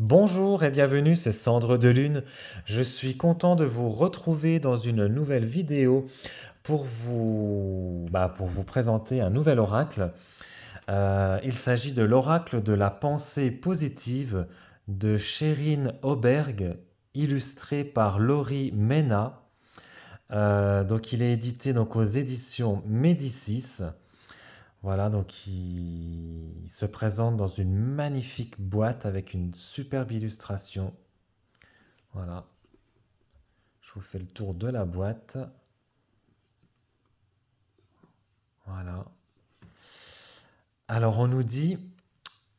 Bonjour et bienvenue, c'est Sandre de Lune. Je suis content de vous retrouver dans une nouvelle vidéo pour vous présenter un nouvel oracle. Il s'agit de l'oracle de la pensée positive de Sherine Auberg, illustré par Laurie Mena. Donc il est édité donc, aux éditions Médicis. Voilà, donc il se présente dans une magnifique boîte avec une superbe illustration. Voilà, je vous fais le tour de la boîte. Voilà. Alors on nous dit,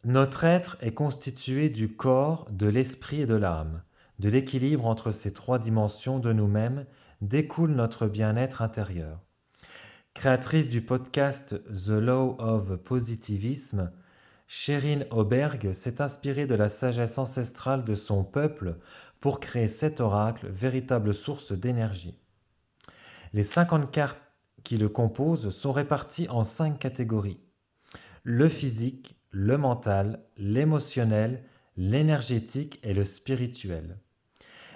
notre être est constitué du corps, de l'esprit et de l'âme. De l'équilibre entre ces trois dimensions de nous-mêmes découle notre bien-être intérieur. Créatrice du podcast The Law of Positivism, Sherine Auberg s'est inspirée de la sagesse ancestrale de son peuple pour créer cet oracle, véritable source d'énergie. Les 50 cartes qui le composent sont réparties en 5 catégories: le physique, le mental, l'émotionnel, l'énergétique et le spirituel.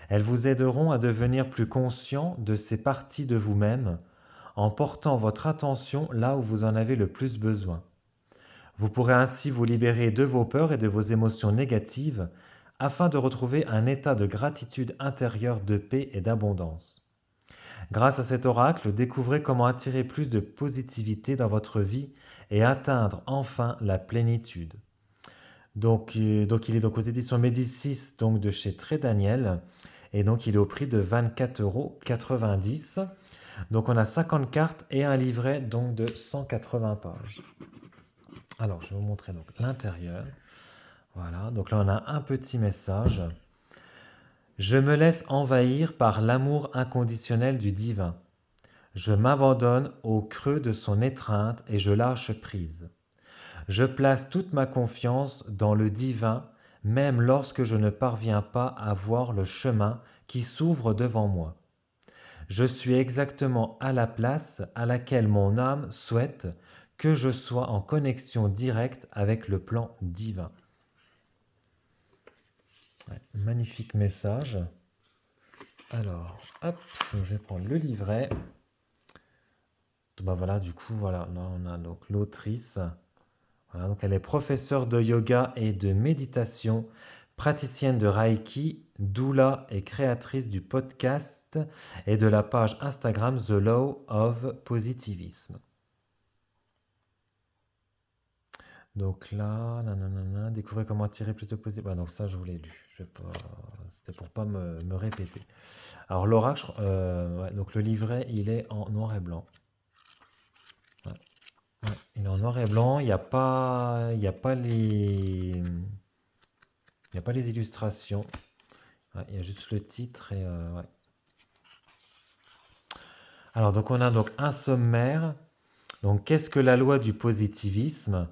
Elles vous aideront à devenir plus conscient de ces parties de vous-même en portant votre attention là où vous en avez le plus besoin. Vous pourrez ainsi vous libérer de vos peurs et de vos émotions négatives afin de retrouver un état de gratitude intérieure, de paix et d'abondance. Grâce à cet oracle, découvrez comment attirer plus de positivité dans votre vie et atteindre enfin la plénitude. Donc il est donc aux éditions Médicis, donc de chez Très Daniel, et donc il est au prix de 24,90 €. Donc on a 50 cartes et un livret donc de 180 pages. Alors je vais vous montrer donc l'intérieur. Voilà, donc là on a un petit message. Je me laisse envahir par l'amour inconditionnel du divin. Je m'abandonne au creux de son étreinte et je lâche prise. Je place toute ma confiance dans le divin, même lorsque je ne parviens pas à voir le chemin qui s'ouvre devant moi. Je suis exactement à la place à laquelle mon âme souhaite que je sois en connexion directe avec le plan divin. Ouais, magnifique message. Alors, hop, je vais prendre le livret. Bah voilà, du coup, voilà, là on a donc l'autrice. Voilà, donc elle est professeure de yoga et de méditation, praticienne de Reiki, doula et créatrice du podcast et de la page Instagram The Law of Positivism. Donc là, nanana, découvrez comment attirer plus de positif. Bah, donc ça, je vous l'ai lu. C'était pour pas me répéter. Alors l'oracle, ouais, donc le livret, il est en noir et blanc. Ouais, ouais, il est en noir et blanc. Il y a pas les illustrations. Ouais, il y a juste le titre et ouais. Alors donc on a donc un sommaire. Donc qu'est-ce que la loi du positivisme?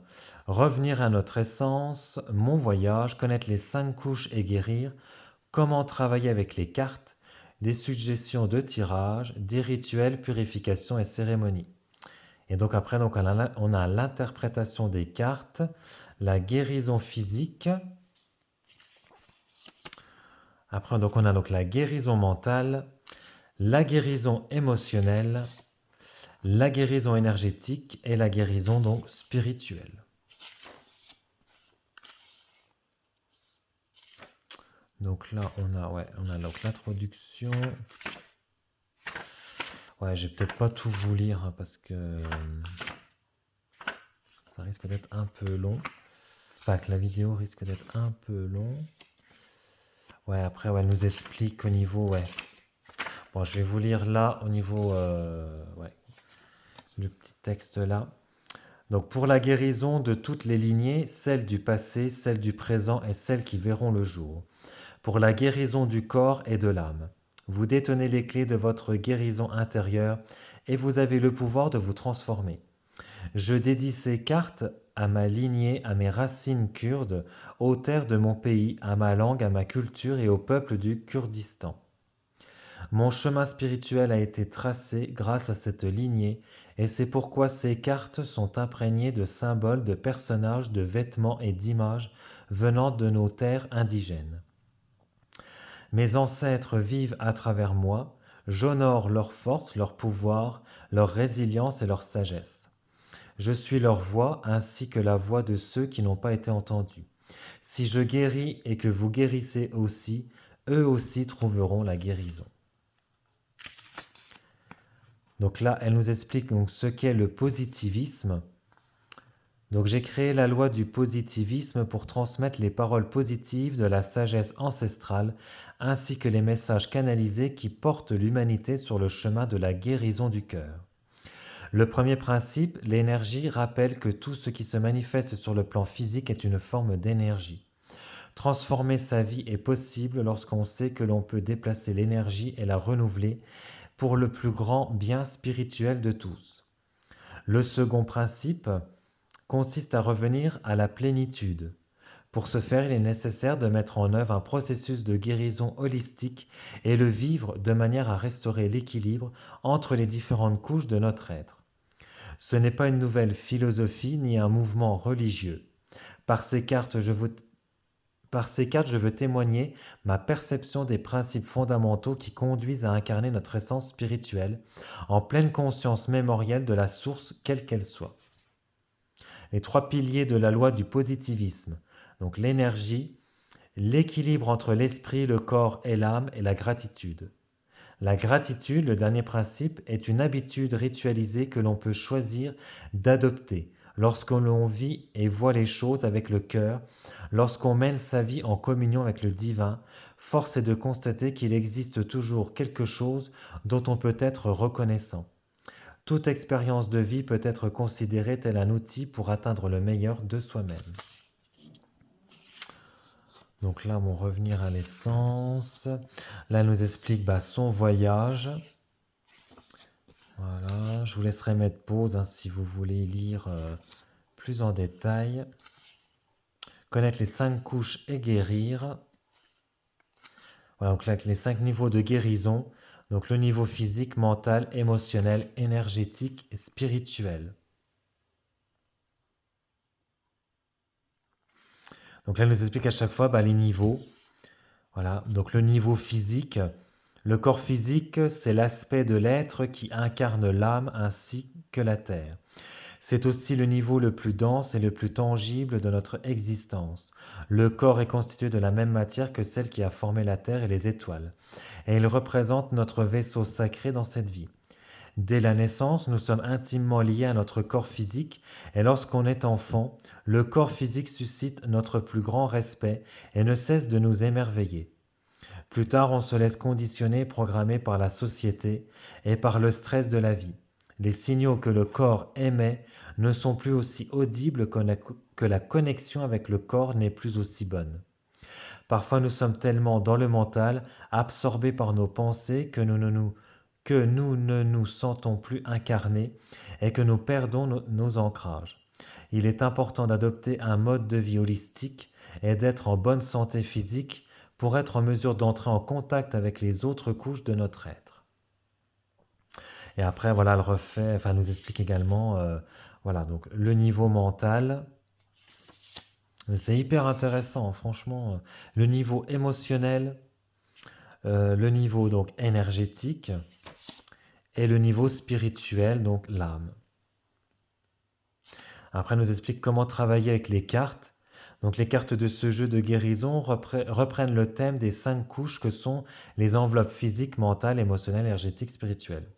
Revenir à notre essence, mon voyage, connaître les 5 couches et guérir, comment travailler avec les cartes, des suggestions de tirage, des rituels, purification et cérémonies. Et donc après donc on a l'interprétation des cartes, la guérison physique. Après donc on a donc la guérison mentale, la guérison émotionnelle, la guérison énergétique et la guérison donc spirituelle. Donc là, on a donc l'introduction. Ouais, je vais peut-être pas tout vous lire hein, parce que ça risque d'être un peu long. Enfin, que la vidéo risque d'être un peu long. Ouais, après, ouais, elle nous explique au niveau, ouais. Bon, je vais vous lire là au niveau, ouais, le petit texte là. Donc pour la guérison de toutes les lignées, celles du passé, celles du présent et celles qui verront le jour. Pour la guérison du corps et de l'âme. Vous détenez les clés de votre guérison intérieure et vous avez le pouvoir de vous transformer. Je dédie ces cartes à ma lignée, à mes racines kurdes, aux terres de mon pays, à ma langue, à ma culture et au peuple du Kurdistan. Mon chemin spirituel a été tracé grâce à cette lignée et c'est pourquoi ces cartes sont imprégnées de symboles, de personnages, de vêtements et d'images venant de nos terres indigènes. Mes ancêtres vivent à travers moi, j'honore leur force, leur pouvoir, leur résilience et leur sagesse. Je suis leur voix ainsi que la voix de ceux qui n'ont pas été entendus. Si je guéris et que vous guérissez aussi, eux aussi trouveront la guérison. Donc là, elle nous explique donc ce qu'est le positivisme. Donc j'ai créé la loi du positivisme pour transmettre les paroles positives de la sagesse ancestrale ainsi que les messages canalisés qui portent l'humanité sur le chemin de la guérison du cœur. Le premier principe, l'énergie, rappelle que tout ce qui se manifeste sur le plan physique est une forme d'énergie. Transformer sa vie est possible lorsqu'on sait que l'on peut déplacer l'énergie et la renouveler pour le plus grand bien spirituel de tous. Le second principe consiste à revenir à la plénitude. Pour ce faire, il est nécessaire de mettre en œuvre un processus de guérison holistique et le vivre de manière à restaurer l'équilibre entre les différentes couches de notre être. Ce n'est pas une nouvelle philosophie ni un mouvement religieux. Par ces cartes, je veux témoigner ma perception des principes fondamentaux qui conduisent à incarner notre essence spirituelle en pleine conscience mémorielle de la source quelle qu'elle soit. Les trois piliers de la loi du positivisme, donc l'énergie, l'équilibre entre l'esprit, le corps et l'âme et la gratitude. La gratitude, le dernier principe, est une habitude ritualisée que l'on peut choisir d'adopter lorsque l'on vit et voit les choses avec le cœur, lorsqu'on mène sa vie en communion avec le divin. Force est de constater qu'il existe toujours quelque chose dont on peut être reconnaissant. Toute expérience de vie peut être considérée tel un outil pour atteindre le meilleur de soi-même. Donc là, on va revenir à l'essence. Là, elle nous explique son voyage. Voilà, je vous laisserai mettre pause si vous voulez lire plus en détail. Connaître les 5 couches et guérir. Voilà, donc là, les 5 niveaux de guérison. Donc le niveau physique, mental, émotionnel, énergétique et spirituel. Donc là, elle nous explique à chaque fois les niveaux. Voilà, donc le niveau physique. Le corps physique, c'est l'aspect de l'être qui incarne l'âme ainsi que la terre. C'est aussi le niveau le plus dense et le plus tangible de notre existence. Le corps est constitué de la même matière que celle qui a formé la terre et les étoiles, et il représente notre vaisseau sacré dans cette vie. Dès la naissance, nous sommes intimement liés à notre corps physique, et lorsqu'on est enfant, le corps physique suscite notre plus grand respect et ne cesse de nous émerveiller. Plus tard, on se laisse conditionner et programmer par la société et par le stress de la vie. Les signaux que le corps émet ne sont plus aussi audibles que la connexion avec le corps n'est plus aussi bonne. Parfois, nous sommes tellement dans le mental, absorbés par nos pensées, que nous ne nous sentons plus incarnés et que nous perdons nos ancrages. Il est important d'adopter un mode de vie holistique et d'être en bonne santé physique pour être en mesure d'entrer en contact avec les autres couches de notre être. Et après, voilà, elle nous explique également, donc le niveau mental. C'est hyper intéressant, franchement. Le niveau émotionnel, le niveau donc énergétique et le niveau spirituel, donc l'âme. Après, elle nous explique comment travailler avec les cartes. Donc les cartes de ce jeu de guérison reprennent le thème des 5 couches que sont les enveloppes physiques, mentales, émotionnelles, énergétiques, spirituelles.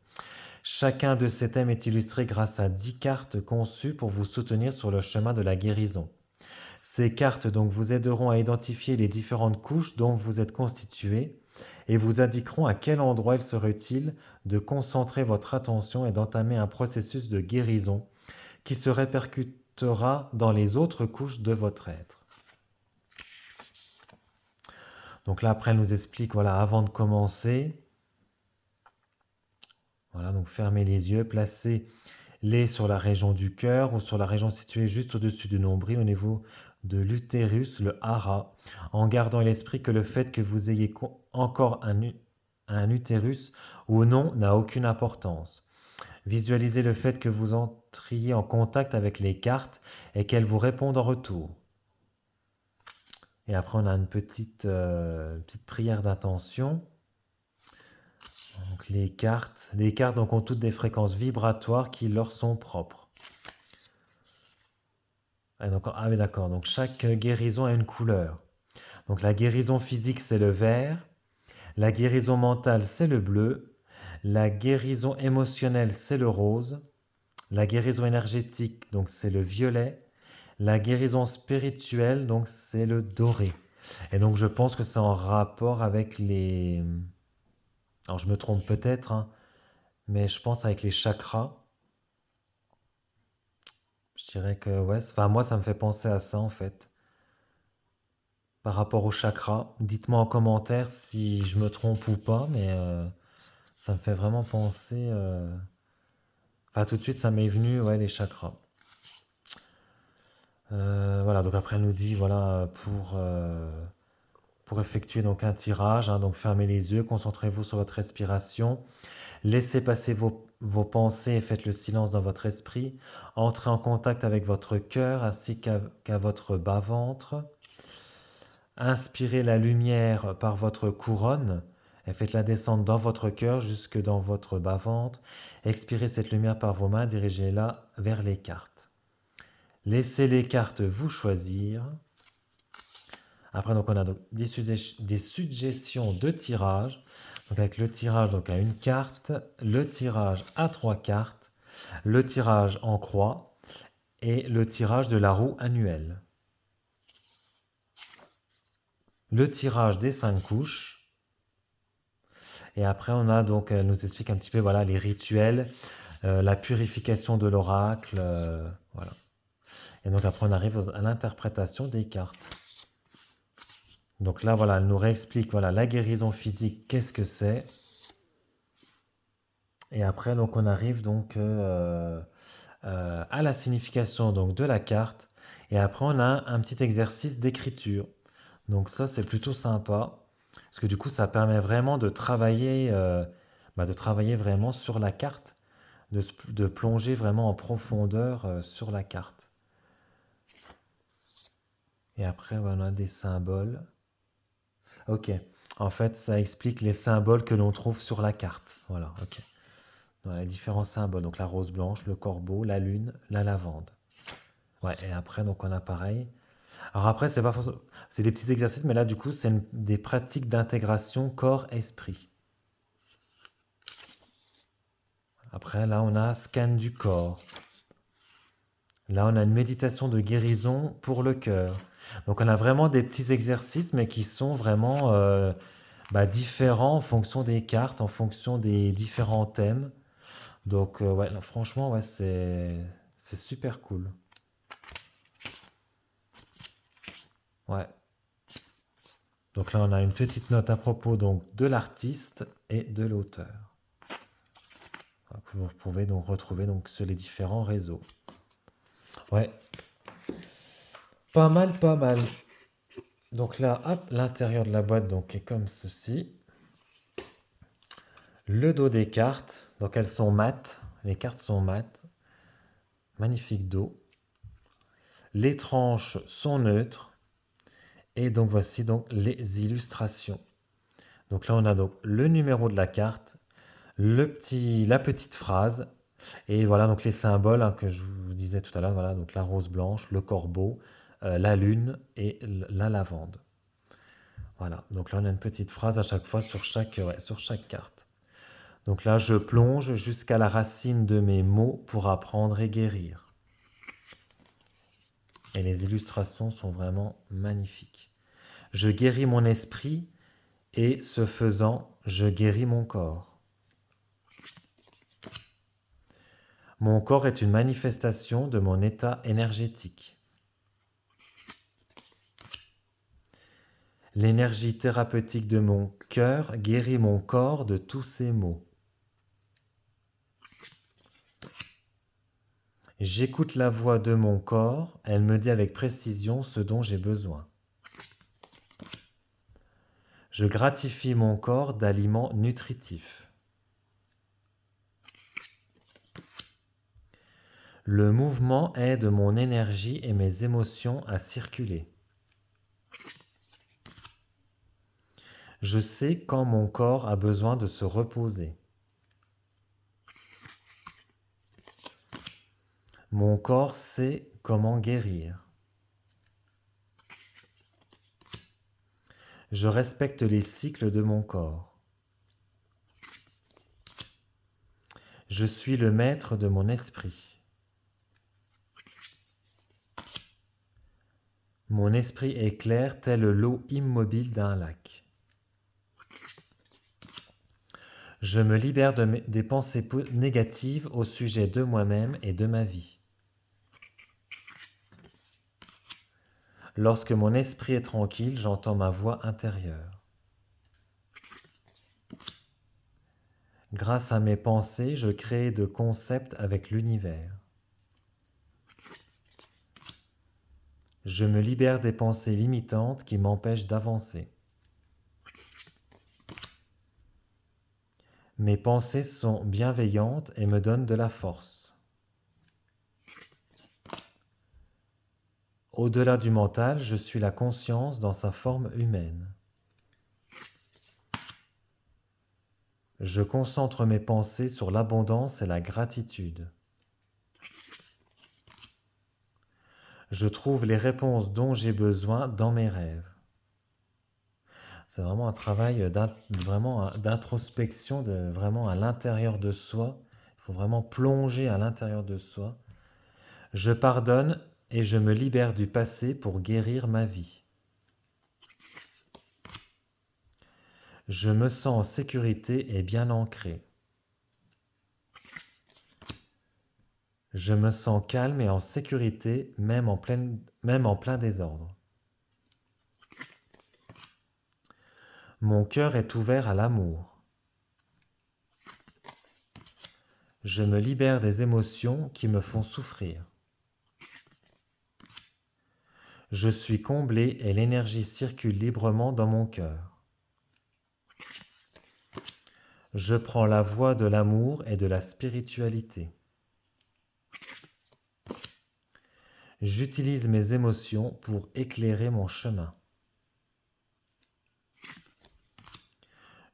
Chacun de ces thèmes est illustré grâce à 10 cartes conçues pour vous soutenir sur le chemin de la guérison. Ces cartes donc vous aideront à identifier les différentes couches dont vous êtes constitué et vous indiqueront à quel endroit il serait utile de concentrer votre attention et d'entamer un processus de guérison qui se répercutera dans les autres couches de votre être. Donc là, après, elle nous explique, avant de commencer, donc fermez les yeux, placez-les sur la région du cœur ou sur la région située juste au-dessus du nombril, au niveau de l'utérus, le hara, en gardant à l'esprit que le fait que vous ayez encore un utérus ou non n'a aucune importance. Visualisez le fait que vous entriez en contact avec les cartes et qu'elles vous répondent en retour. Et après, on a une petite prière d'intention. Donc les cartes donc, ont toutes des fréquences vibratoires qui leur sont propres. Ah, donc, ah oui, d'accord. Donc chaque guérison a une couleur. Donc la guérison physique, c'est le vert. La guérison mentale, c'est le bleu. La guérison émotionnelle, c'est le rose. La guérison énergétique, donc c'est le violet. La guérison spirituelle, donc c'est le doré. Et donc je pense que c'est en rapport avec les... Alors je me trompe peut-être, hein, mais je pense avec les chakras. Je dirais que ouais, enfin moi ça me fait penser à ça en fait. Par rapport aux chakras. Dites-moi en commentaire si je me trompe ou pas, mais ça me fait vraiment penser... Enfin tout de suite ça m'est venu, ouais, les chakras. Voilà, donc après elle nous dit, voilà, pour effectuer donc un tirage, hein, donc fermez les yeux, concentrez-vous sur votre respiration, laissez passer vos pensées et faites le silence dans votre esprit, entrez en contact avec votre cœur ainsi qu'à votre bas-ventre, inspirez la lumière par votre couronne et faites-la descendre dans votre cœur jusque dans votre bas-ventre, expirez cette lumière par vos mains, dirigez-la vers les cartes. Laissez les cartes vous choisir. Après, donc, on a donc des suggestions de tirage. Donc, avec le tirage donc, à une carte, le tirage à 3 cartes, le tirage en croix et le tirage de la roue annuelle. Le tirage des 5 couches. Et après, on a donc, elle nous explique un petit peu voilà, les rituels, la purification de l'oracle. Voilà. Et donc, après, on arrive à l'interprétation des cartes. Donc là, voilà, elle nous réexplique voilà, la guérison physique, qu'est-ce que c'est. Et après, donc, on arrive donc à la signification donc, de la carte. Et après, on a un petit exercice d'écriture. Donc ça, c'est plutôt sympa. Parce que du coup, ça permet vraiment de travailler vraiment sur la carte, de plonger vraiment en profondeur sur la carte. Et après, voilà, on a des symboles. Ok. En fait, ça explique les symboles que l'on trouve sur la carte. Voilà, ok. Dans les différents symboles. Donc la rose blanche, le corbeau, la lune, la lavande. Ouais, et après, donc on a pareil. Alors après, c'est pas forcément... C'est des petits exercices, mais là, du coup, c'est des pratiques d'intégration corps-esprit. Après, là, on a scan du corps. Là, on a une méditation de guérison pour le cœur. Donc, on a vraiment des petits exercices, mais qui sont vraiment différents en fonction des cartes, en fonction des différents thèmes. Donc, ouais, non, franchement, ouais, c'est super cool. Ouais. Donc là, on a une petite note à propos donc, de l'artiste et de l'auteur, que vous pouvez donc retrouver donc, sur les différents réseaux. Ouais, pas mal, pas mal. Donc là, hop, l'intérieur de la boîte donc, est comme ceci. Le dos des cartes, donc elles sont mates, les cartes sont mates. Magnifique dos. Les tranches sont neutres. Et donc voici donc les illustrations. Donc là, on a donc le numéro de la carte, la petite phrase, et voilà donc les symboles hein, que je vous disais tout à l'heure. Voilà donc la rose blanche, le corbeau, la lune et la lavande. Voilà, donc là on a une petite phrase à chaque fois sur chaque carte. Donc là, je plonge jusqu'à la racine de mes maux pour apprendre et guérir. Et les illustrations sont vraiment magnifiques. Je guéris mon esprit et, ce faisant, je guéris mon corps. Mon corps est une manifestation de mon état énergétique. L'énergie thérapeutique de mon cœur guérit mon corps de tous ses maux. J'écoute la voix de mon corps, elle me dit avec précision ce dont j'ai besoin. Je gratifie mon corps d'aliments nutritifs. Le mouvement aide mon énergie et mes émotions à circuler. Je sais quand mon corps a besoin de se reposer. Mon corps sait comment guérir. Je respecte les cycles de mon corps. Je suis le maître de mon esprit. Mon esprit est clair tel l'eau immobile d'un lac. Je me libère des pensées négatives au sujet de moi-même et de ma vie. Lorsque mon esprit est tranquille, j'entends ma voix intérieure. Grâce à mes pensées, je crée de concepts avec l'univers. Je me libère des pensées limitantes qui m'empêchent d'avancer. Mes pensées sont bienveillantes et me donnent de la force. Au-delà du mental, je suis la conscience dans sa forme humaine. Je concentre mes pensées sur l'abondance et la gratitude. Je trouve les réponses dont j'ai besoin dans mes rêves. C'est vraiment un travail d'introspection, vraiment à l'intérieur de soi. Il faut vraiment plonger à l'intérieur de soi. Je pardonne et je me libère du passé pour guérir ma vie. Je me sens en sécurité et bien ancré. Je me sens calme et en sécurité, même en plein désordre. Mon cœur est ouvert à l'amour. Je me libère des émotions qui me font souffrir. Je suis comblé et l'énergie circule librement dans mon cœur. Je prends la voie de l'amour et de la spiritualité. J'utilise mes émotions pour éclairer mon chemin.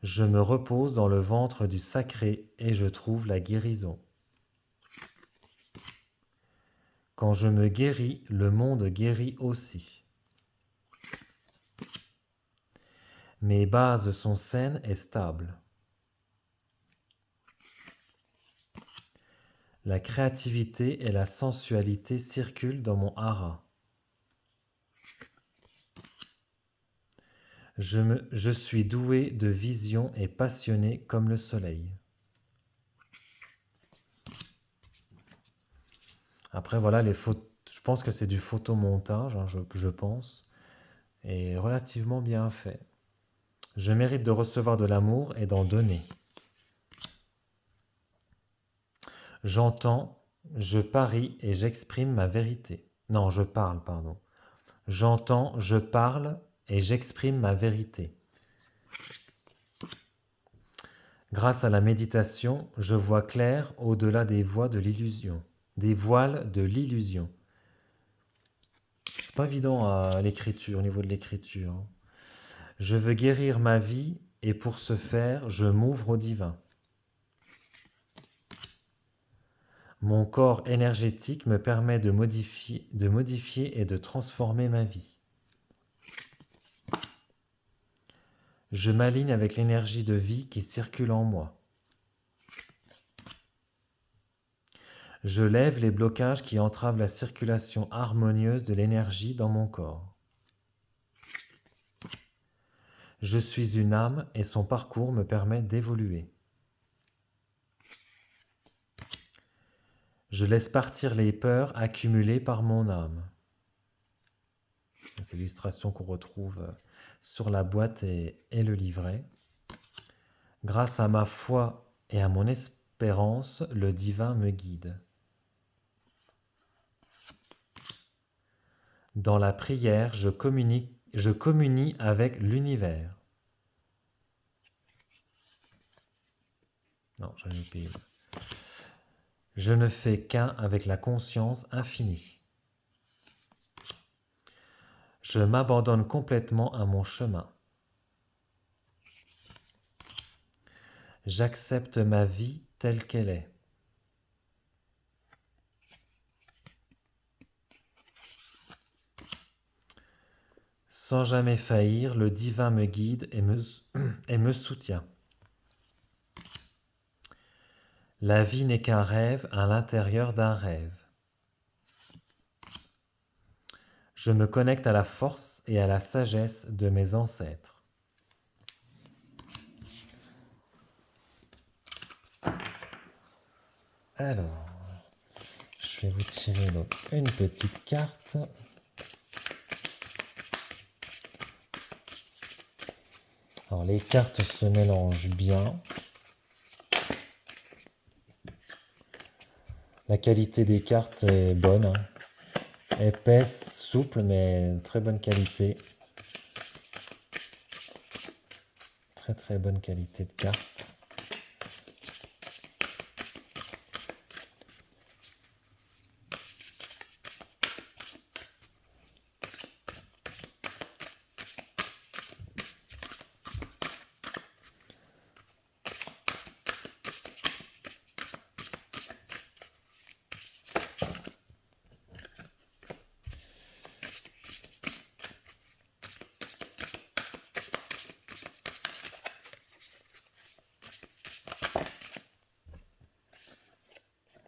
Je me repose dans le ventre du sacré et je trouve la guérison. Quand je me guéris, le monde guérit aussi. Mes bases sont saines et stables. La créativité et la sensualité circulent dans mon hara. Je suis doué de vision et passionné comme le soleil. Après, voilà, je pense que c'est du photomontage, hein, je pense, et relativement bien fait. Je mérite de recevoir de l'amour et d'en donner. J'entends, je parie et j'exprime ma vérité. Non, je parle, pardon. J'entends, je parle et j'exprime ma vérité. Grâce à la méditation, je vois clair au-delà des voiles de l'illusion. C'est pas évident à l'écriture, au niveau de l'écriture. Je veux guérir ma vie et pour ce faire, je m'ouvre au divin. Mon corps énergétique me permet de modifier et de transformer ma vie. Je m'aligne avec l'énergie de vie qui circule en moi. Je lève les blocages qui entravent la circulation harmonieuse de l'énergie dans mon corps. Je suis une âme et son parcours me permet d'évoluer. Je laisse partir les peurs accumulées par mon âme. C'est l'illustration qu'on retrouve sur la boîte et le livret. Grâce à ma foi et à mon espérance, le divin me guide. Dans la prière, je communie avec l'univers. Non, j'en ai oublié. Je ne fais qu'un avec la conscience infinie. Je m'abandonne complètement à mon chemin. J'accepte ma vie telle qu'elle est. Sans jamais faillir, le divin me guide et me soutient. La vie n'est qu'un rêve à l'intérieur d'un rêve. Je me connecte à la force et à la sagesse de mes ancêtres. Alors, je vais vous tirer donc une petite carte. Alors, les cartes se mélangent bien. La qualité des cartes est bonne, hein. Épaisse, souple, mais très bonne qualité. Très très bonne qualité de carte.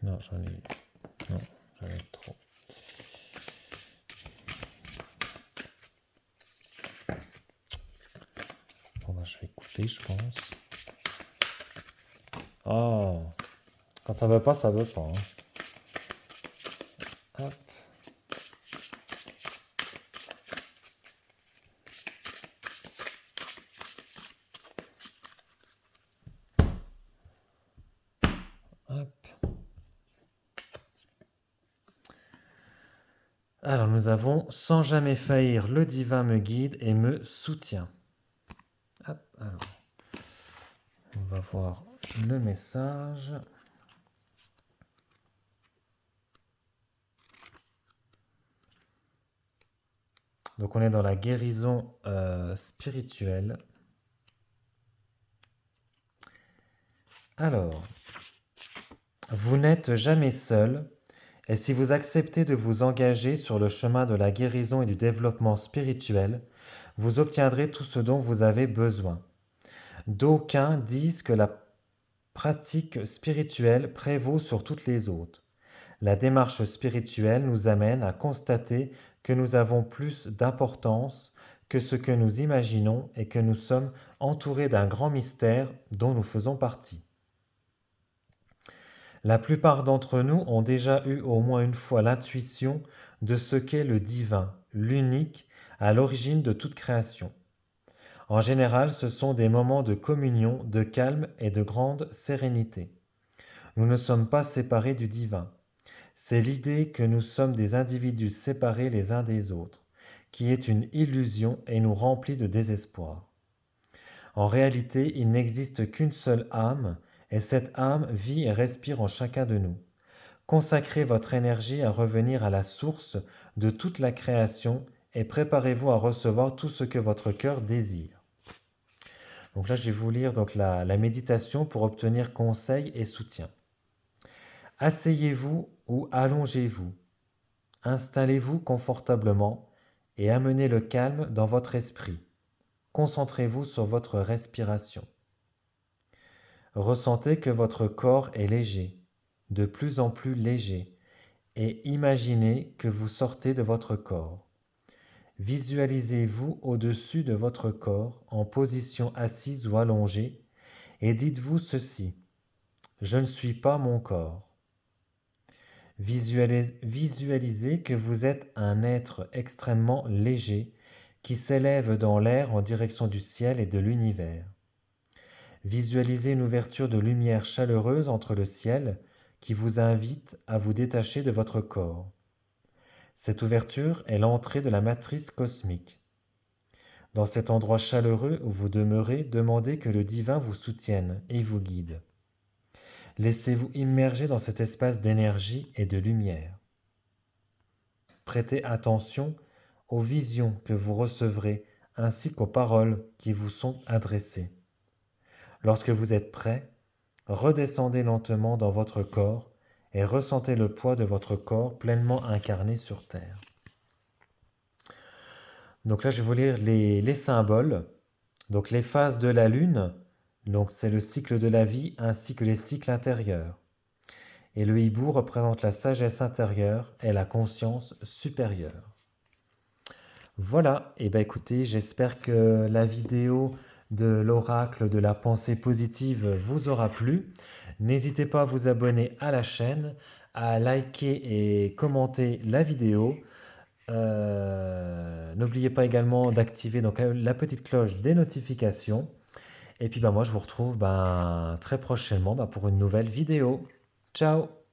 Non, j'en ai trop. Bon, bah, je vais couper, je pense. Oh, quand ça veut pas, ça veut pas, hein. Hop. Hop. Alors, nous avons « Sans jamais faillir, le divin me guide et me soutient ». Hop, alors. On va voir le message. Donc, on est dans la guérison spirituelle. Alors, vous n'êtes jamais seul, et si vous acceptez de vous engager sur le chemin de la guérison et du développement spirituel, vous obtiendrez tout ce dont vous avez besoin. D'aucuns disent que la pratique spirituelle prévaut sur toutes les autres. La démarche spirituelle nous amène à constater que nous avons plus d'importance que ce que nous imaginons et que nous sommes entourés d'un grand mystère dont nous faisons partie. La plupart d'entre nous ont déjà eu au moins une fois l'intuition de ce qu'est le divin, l'unique, à l'origine de toute création. En général, ce sont des moments de communion, de calme et de grande sérénité. Nous ne sommes pas séparés du divin. C'est l'idée que nous sommes des individus séparés les uns des autres, qui est une illusion et nous remplit de désespoir. En réalité, il n'existe qu'une seule âme, et cette âme vit et respire en chacun de nous. Consacrez votre énergie à revenir à la source de toute la création et préparez-vous à recevoir tout ce que votre cœur désire. Donc là, je vais vous lire donc la méditation pour obtenir conseil et soutien. Asseyez-vous ou allongez-vous. Installez-vous confortablement et amenez le calme dans votre esprit. Concentrez-vous sur votre respiration. Ressentez que votre corps est léger, de plus en plus léger, et imaginez que vous sortez de votre corps. Visualisez-vous au-dessus de votre corps en position assise ou allongée et dites-vous ceci: je ne suis pas mon corps. Visualisez que vous êtes un être extrêmement léger qui s'élève dans l'air en direction du ciel et de l'univers. Visualisez une ouverture de lumière chaleureuse entre le ciel qui vous invite à vous détacher de votre corps. Cette ouverture est l'entrée de la matrice cosmique. Dans cet endroit chaleureux où vous demeurez, demandez que le divin vous soutienne et vous guide. Laissez-vous immerger dans cet espace d'énergie et de lumière. Prêtez attention aux visions que vous recevrez ainsi qu'aux paroles qui vous sont adressées. Lorsque vous êtes prêt, redescendez lentement dans votre corps et ressentez le poids de votre corps pleinement incarné sur Terre. Donc là, je vais vous lire les symboles. Donc les phases de la Lune, donc c'est le cycle de la vie ainsi que les cycles intérieurs. Et le hibou représente la sagesse intérieure et la conscience supérieure. Voilà, et bien écoutez, j'espère que la vidéo de l'oracle de la pensée positive vous aura plu. N'hésitez pas à vous abonner à la chaîne, à liker et commenter la vidéo. N'oubliez pas également d'activer donc la petite cloche des notifications. Et puis moi je vous retrouve très prochainement pour une nouvelle vidéo. Ciao!